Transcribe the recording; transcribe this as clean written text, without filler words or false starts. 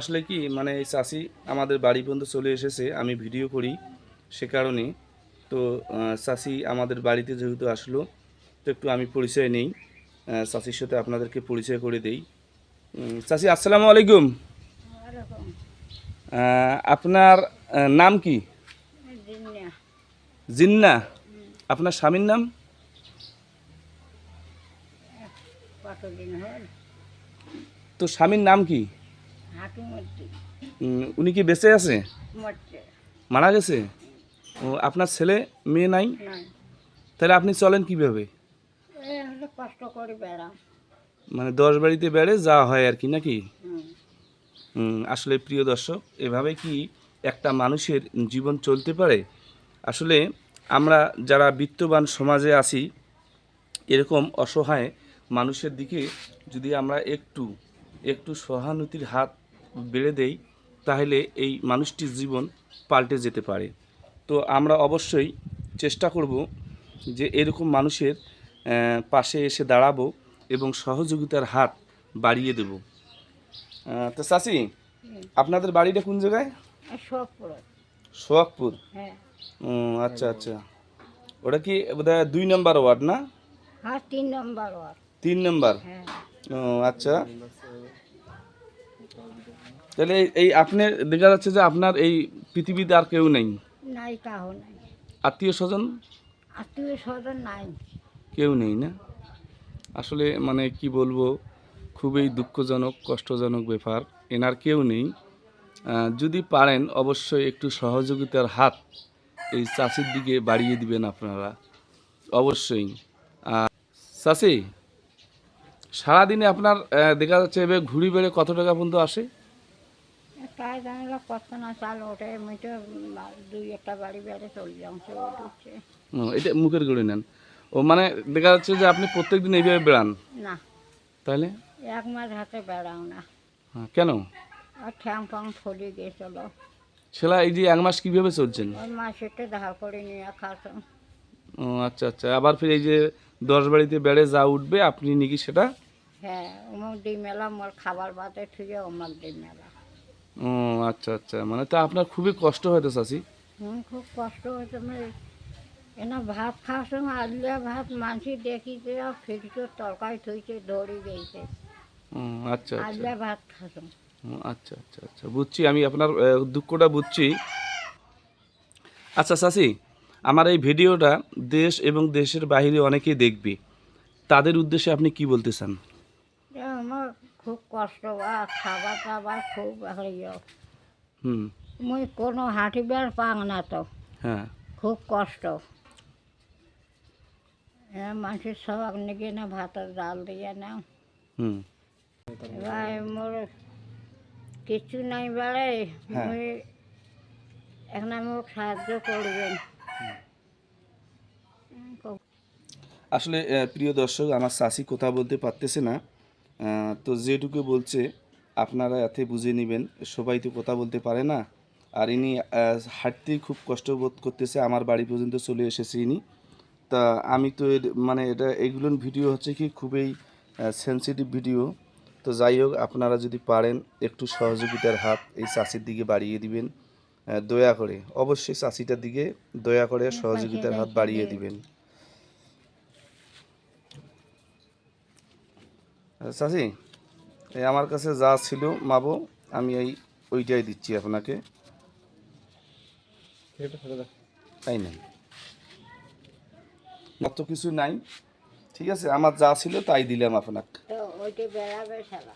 আসলে কি মানে এই চাষি আমাদের বাড়ি পর্যন্ত চলে এসেছে, আমি ভিডিও করি সে কারণে। তো চাষি আমাদের বাড়িতে যেহেতু আসলো, তো একটু আমি পরিচয় নেই, চাষির সাথে আপনাদেরকে পরিচয় করে দেই। চাষি আসসালামু আলাইকুম। আপনার নাম কি? জিন্না। আপনার স্বামীর নাম? তো স্বামীর নাম কি? উনি কি বেঁচে আছে? মারা গেছে? ও, আপনার ছেলে মেয়ে নাই? তাহলে আপনি চলেন কিভাবে? কষ্ট করে বেড়াম, মানে 10 বাড়িতে বেড়ে যাওয়া হয় আর কি, নাকি? আসলে প্রিয় দর্শক, এভাবে কি একটা মানুষের জীবন চলতে পারে? আসলে আমরা যারা বিত্তবান সমাজে আছি, এরকম অসহায় মানুষের দিকে যদি আমরা একটু একটু সহানুভূতির হাত বেড়ে দেই, তাহলে এই মানুষটির জীবন পাল্টে যেতে পারে। তো আমরা অবশ্যই চেষ্টা করব যে এরকম মানুষের পাশে এসে দাঁড়াবো এবং সহযোগিতার হাত বাড়িয়ে দেব। তো চাচি, আপনাদের বাড়িটা কোন জায়গায়? সোহাগপুর। হ্যাঁ। আচ্ছা আচ্ছা, ওটা কি বোধহয় 2 নম্বর ওয়ার্ড না? হ্যাঁ, 3 নম্বর ওয়ার্ড। 3 নম্বর। হ্যাঁ। ও আচ্ছা, তাহলে এই আপনি দেখা যাচ্ছে যে আপনার এই পৃথিবীতে আর কেউ নেই? নাই, কাহো নাই। আত্মীয় স্বজন? আত্মীয় স্বজন নাই, কেউ নেই না? আসলে মানে কি বলবো, খুবই দুঃখজনক কষ্টজনক ব্যাপার, এনার কেউ নেই। যদি পারেন অবশ্যই একটু সহযোগিতার হাত এই চাষির দিকে বাড়িয়ে দিবেন আপনারা অবশ্যই। চাষি, সারাদিনে আপনার দেখা যাচ্ছে এবার ঘুরি বেড়ে কত টাকা পর্যন্ত আসে? তাই জানলা কত না চাল ওঠে, আমি তো 2-1টা বাড়ি বেড়ে চলে যাও, সে উঠছে এটা মুখের গড়ে নেন। ও মানে দেখা যাচ্ছে যে আপনি প্রত্যেক দিন এইভাবে বেড়ান? না, তাহলে 1 মাস হাতে বেড়াও না। কেন? আর ঠ্যাং ফ্যাং ফলি গেছিল, সেলা এই যে 1 মাস কীভাবে চলছেন? ওই মাসেতে ধার করে নিয়ে খাতাম। ও আচ্ছা আচ্ছা, আবার ফির এই যে 10 বাড়িতে বেড়ে যা উঠবে আপনি নাকি সেটা? হ্যাঁ, অমুক দিই মেলা মোর খাবার বাদে থেকে অমুক দিই মেলা। ও আচ্ছা আচ্ছা, মানে তো আপনার খুবই কষ্ট হয়তো চাচি? খুব কষ্ট হয়েছে। এনা ভাত খাওয়ার সময় আলুয়া ভাত মানসি দেখিছে, ফিরতে তরকারি থইছে দৌড়ি গেছে। আচ্ছা আচ্ছা। আলুয়া ভাত খাস। আচ্ছা আচ্ছা আচ্ছা, বুঝছি, আমি আপনার দুঃখটা বুঝছি। আচ্ছা চাচি, আমার এই ভিডিওটা দেশ এবং দেশের বাইরে অনেকেই দেখবে, তাদের উদ্দেশ্যে আপনি কি বলতে চান? আমার খুব কষ্ট, বা খাবার টাবার খুব মুই কোনো হাঁটিবার পাং না তো। হ্যাঁ। খুব কষ্ট। মানুষের সব আপনি গিয়ে না ভাতের ডাল দিয়ে না। এবার মোর কিছু নাই বেড়ে, মুই এখন আমাকে সাহায্য করবেন। আসলে প্রিয় দর্শক, আমার চাচি কথা বলতে পারতেছে না, তো যেটুকু বলছে আপনারা এতে বুঝে নেবেন। সবাই তো কথা বলতে পারে না, আর ইনি হাঁটতেই খুব কষ্ট বোধ করতেছে, আমার বাড়ি পর্যন্ত চলে এসেছে ইনি। তা আমি তো মানে এইগুলোর ভিডিও হচ্ছে কি খুবই সেন্সিটিভ ভিডিও। তো যাই হোক, আপনারা যদি পারেন একটু সহযোগিতার হাত এই চাষির দিকে বাড়িয়ে দিবেন, দয়া করে অবশ্যই চাষিটার দিকে দয়া করে সহযোগিতার হাত বাড়িয়ে দিবেন। চাচি, এই আমার কাছে যা ছিল মাবো, আমি ওইটাই দিচ্ছি আপনাকে, তাই নাই অত কিছু নাই, ঠিক আছে? আমার যা ছিল তাই দিলাম আপনাকে। ওইটা বেড়াবে খেলা।